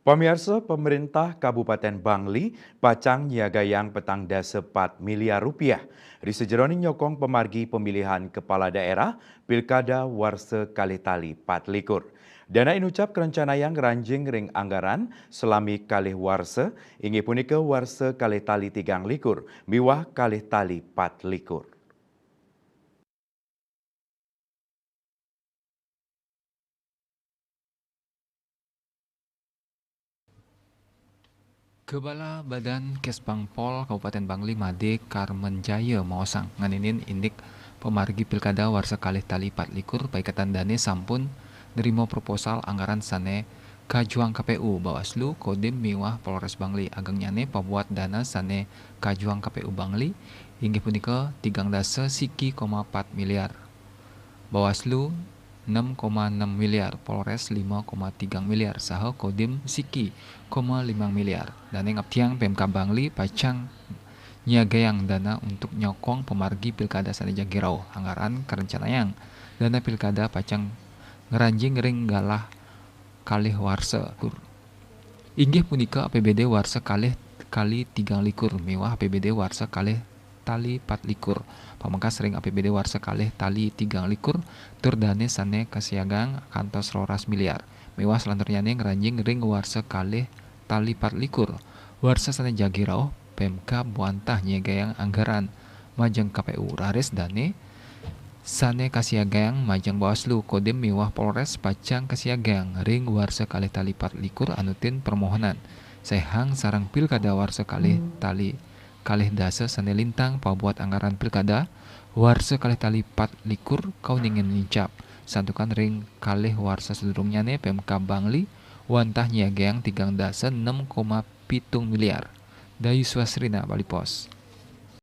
Pemirsa, pemerintah Kabupaten Bangli pacang nyiagayang petang dasa 4 miliar rupiah. Risejeroni nyokong pemargi pemilihan kepala daerah Pilkada Warsa Kalitali 4 likur. Dana inucap kerencanaan ranjing ring anggaran selami kalih warsa, ingi punika warsa Kalitali 3 likur, miwah Kalitali 4 likur. Kepala Badan Kespangpol Kabupaten Bangli Made Karmen Jaya Maosang nganinin indik pemargi pilkada warsa kalih tali 4 likur paikatan dane sampun nerima proposal anggaran sane kajuang KPU Bawaslu Kodim miwah Polres Bangli ageng nyane pabuat dana sane kajuang KPU Bangli inggih punika 3,4 miliar. Bawaslu 6,6 miliar, Polres 5,3 miliar, saha Kodim Siki 5 miliar. Dan yang tiang PMK Bangli pacang nyiagayang dana untuk nyokong pemargi pilkada Saneja Girau. Anggaran kerencanaan dana pilkada pacang ngeranjing ring galah kalih warsa. Inggih punika APBD warsa kalih kali 3 likur, mewah APBD warsa kalih tali 4 likur. Pamangkas ring APBD warsa kalih tali 3 likur, tur dane sane kasiagang kantos 12 miliar. Mewah selanturnyane ngeranjing ring warsa kalih tali 4 likur. Warsa sane jagirau PMK buantah nyegayang anggaran majeng KPU raris dane sane kasiagang majeng Bawaslu Kodim miwah Polres pacang kasiagang ring warsa kalih tali 4 likur anutin permohonan sehang sarang pilkada warsa kalih tali kalih dasa sane lintang pabuat anggaran pilkada warsa kalih tali 4 likur kauningin nincap santukan ring kalih warsa sedurungnyane PMK Bangli wantah nyiageang 3 dasa 6,7 miliar. Dayu Swasrina Bali Pos.